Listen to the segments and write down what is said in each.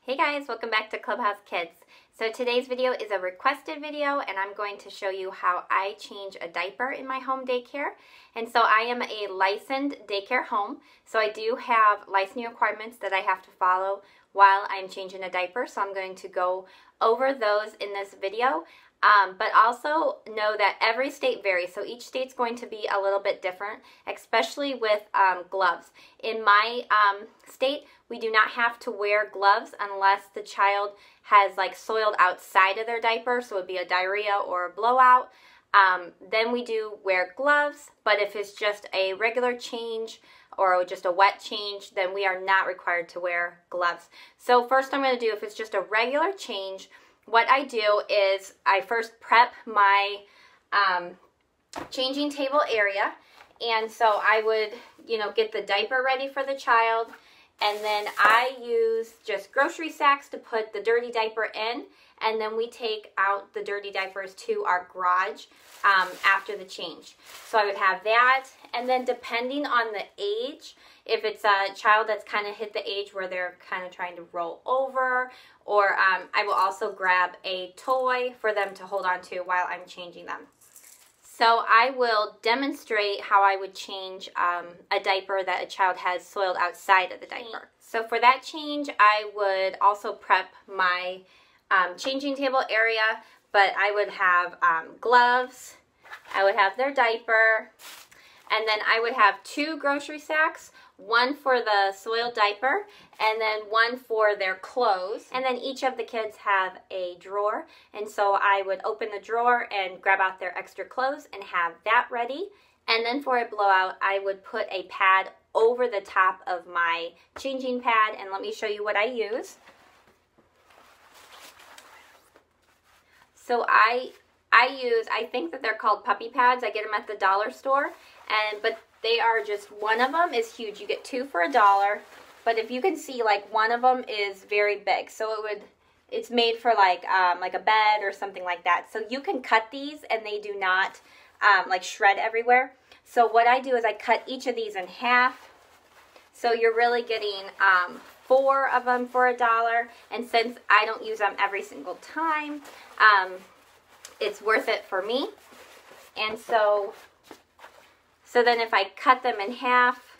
Hey guys, welcome back to Clubhouse Kids. So today's video is a requested video and I'm going to show you how I change a diaper in my home daycare. And so I am a licensed daycare home, so I do have licensing requirements that I have to follow while I'm changing a diaper. So I'm going to go over those in this video. But also know that every state varies, so each state's going to be a little bit different, especially with gloves. In my state, we do not have to wear gloves unless the child has like soiled outside of their diaper, so it would be a diarrhea or a blowout. Then we do wear gloves, but if it's just a regular change or just a wet change, then we are not required to wear gloves. So first I'm going to do, if it's just a regular change, what I do is I first prep my changing table area, and so I would, get the diaper ready for the child, and then I use just grocery sacks to put the dirty diaper in, and then we take out the dirty diapers to our garage after the change. So I would have that, and then depending on the age, if it's a child that's kind of hit the age where they're kind of trying to roll over, or I will also grab a toy for them to hold on to while I'm changing them. So I will demonstrate how I would change a diaper that a child has soiled outside of the diaper. So for that change, I would also prep my changing table area, but I would have gloves, I would have their diaper, and then I would have 2 grocery sacks, one for the soiled diaper and then one for their clothes. And then each of the kids have a drawer, and so I would open the drawer and grab out their extra clothes and have that ready. And then for a blowout, I would put a pad over the top of my changing pad, and let me show you what I use. So I think that they're called puppy pads. I get them at the dollar store, but they are just, one of them is huge. You get 2 for $1, but if you can see, like, one of them is very big. So it's made for like a bed or something like that. So you can cut these and they do not like shred everywhere. So what I do is I cut each of these in half. So you're really getting 4 of them for $1. And since I don't use them every single time, it's worth it for me. And so then if I cut them in half,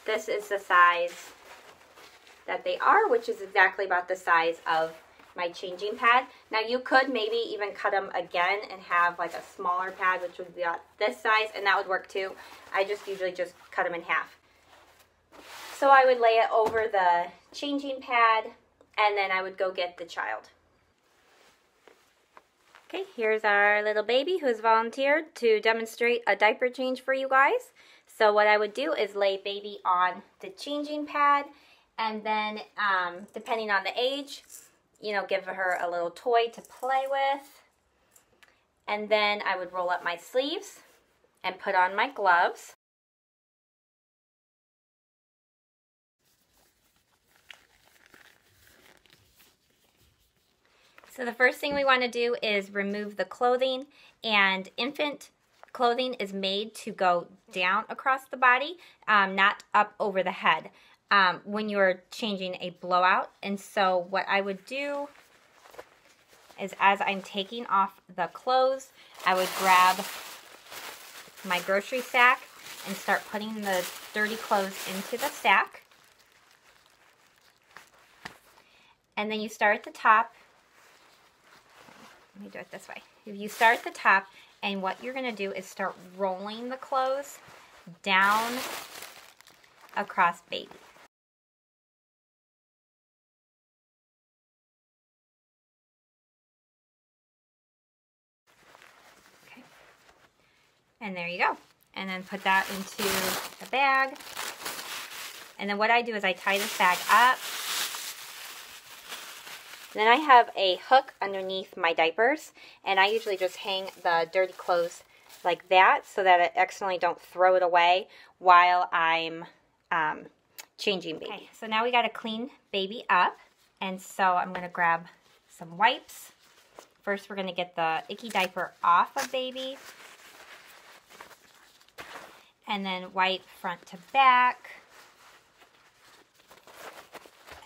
this is the size that they are, which is exactly about the size of my changing pad. Now you could maybe even cut them again and have like a smaller pad, which would be about this size, and that would work too. I just usually just cut them in half. So I would lay it over the changing pad, and then I would go get the child. Okay, here's our little baby who's volunteered to demonstrate a diaper change for you guys. So what I would do is lay baby on the changing pad, and then depending on the age, give her a little toy to play with. And then I would roll up my sleeves and put on my gloves. So the first thing we want to do is remove the clothing, and infant clothing is made to go down across the body, not up over the head when you're changing a blowout. And so what I would do is, as I'm taking off the clothes, I would grab my grocery sack and start putting the dirty clothes into the sack. And then you start at the top. Let me do it this way. If you start at the top, and what you're going to do is start rolling the clothes down across baby. Okay. And there you go. And then put that into the bag. And then what I do is I tie this bag up. Then I have a hook underneath my diapers, and I usually just hang the dirty clothes like that so that I accidentally don't throw it away while I'm changing baby. Okay, so now we got to clean baby up, and so I'm going to grab some wipes. First we're going to get the icky diaper off of baby, and then wipe front to back.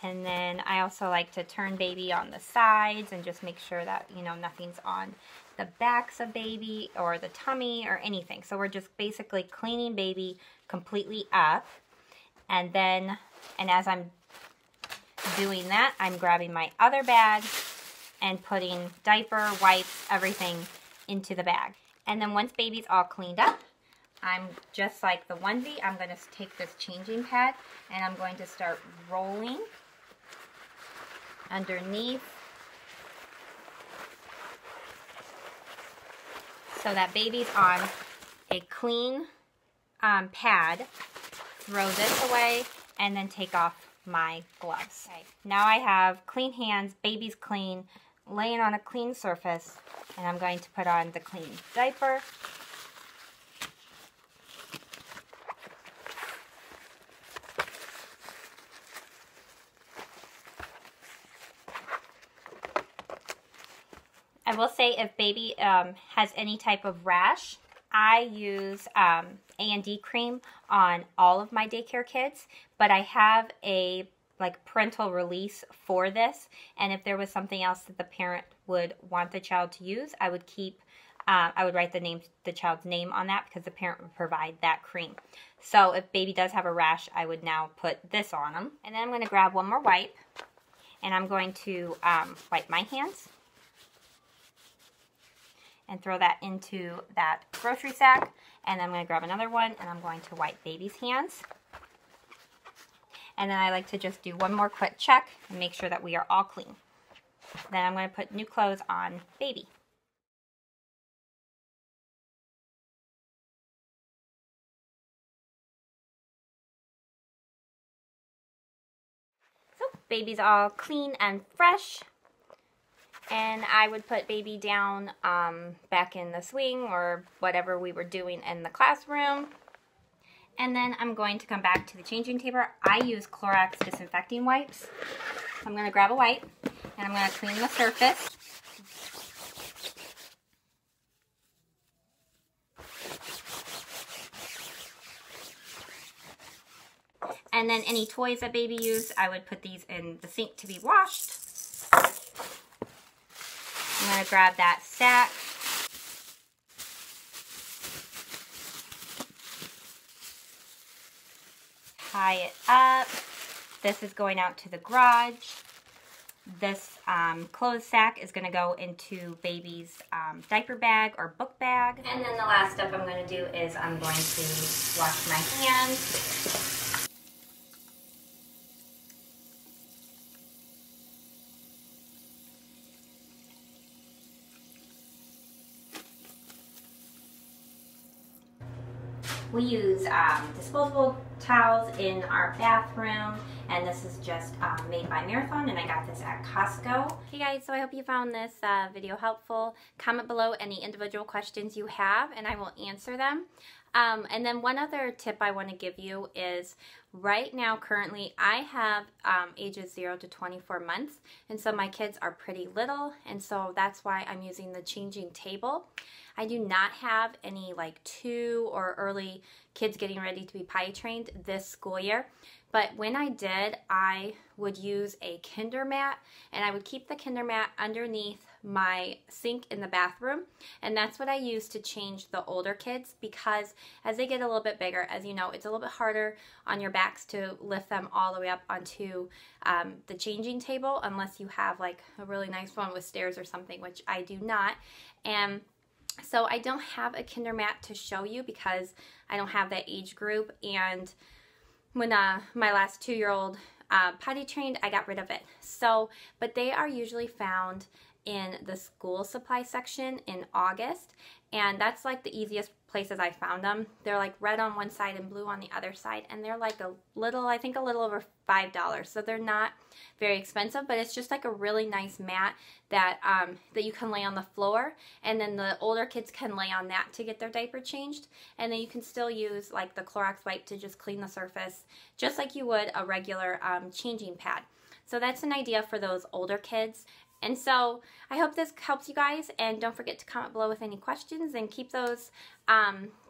And then I also like to turn baby on the sides and just make sure that, you know, nothing's on the backs of baby or the tummy or anything. So we're just basically cleaning baby completely up. And then, and as I'm doing that, I'm grabbing my other bag and putting diaper, wipes, everything into the bag. And then once baby's all cleaned up, I'm just like the onesie, I'm going to take this changing pad and I'm going to start rolling underneath so that baby's on a clean pad. Throw this away and then take off my gloves. Okay. Now I have clean hands, baby's clean, laying on a clean surface, and I'm going to put on the clean diaper. I will say if baby has any type of rash, I use A&D cream on all of my daycare kids, but I have a parental release for this, and if there was something else that the parent would want the child to use, I would write the child's name on that because the parent would provide that cream. So if baby does have a rash, I would now put this on them. And then I'm going to grab one more wipe, and I'm going to wipe my hands and throw that into that grocery sack. And then I'm going to grab another one and I'm going to wipe baby's hands. And then I like to just do one more quick check and make sure that we are all clean. Then I'm going to put new clothes on baby. So baby's all clean and fresh. And I would put baby down back in the swing or whatever we were doing in the classroom. And then I'm going to come back to the changing table. I use Clorox disinfecting wipes. I'm going to grab a wipe and I'm going to clean the surface. And then any toys that baby used, I would put these in the sink to be washed. I'm going to grab that sack. Tie it up. This is going out to the garage. This clothes sack is going to go into baby's diaper bag or book bag. And then the last step I'm going to do is I'm going to wash my hands. We use disposable towels in our bathroom, and this is just made by Marathon, and I got this at Costco. Okay guys, so I hope you found this video helpful. Comment below any individual questions you have, and I will answer them. And then one other tip I want to give you is right now, currently, I have ages 0 to 24 months, and so my kids are pretty little, and so that's why I'm using the changing table. I do not have any like 2 or early kids getting ready to be potty trained this school year, but when I did, I would use a kinder mat, and I would keep the kinder mat underneath my sink in the bathroom, and that's what I use to change the older kids, because as they get a little bit bigger, as you know, it's a little bit harder on your backs to lift them all the way up onto the changing table unless you have like a really nice one with stairs or something, which I do not. And so I don't have a kinder mat to show you because I don't have that age group, and when my last 2-year-old potty trained, I got rid of it. So, but they are usually found in the school supply section in August, and that's like the easiest places I found them. They're like red on one side and blue on the other side, and they're like a little, I think a little over $5, so they're not very expensive, but it's just like a really nice mat that that you can lay on the floor, and then the older kids can lay on that to get their diaper changed, and then you can still use like the Clorox wipe to just clean the surface just like you would a regular changing pad. So that's an idea for those older kids. And so I hope this helps you guys, and don't forget to comment below with any questions and keep those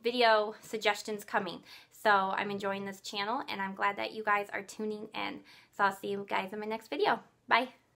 video suggestions coming. So I'm enjoying this channel, and I'm glad that you guys are tuning in. So I'll see you guys in my next video. Bye.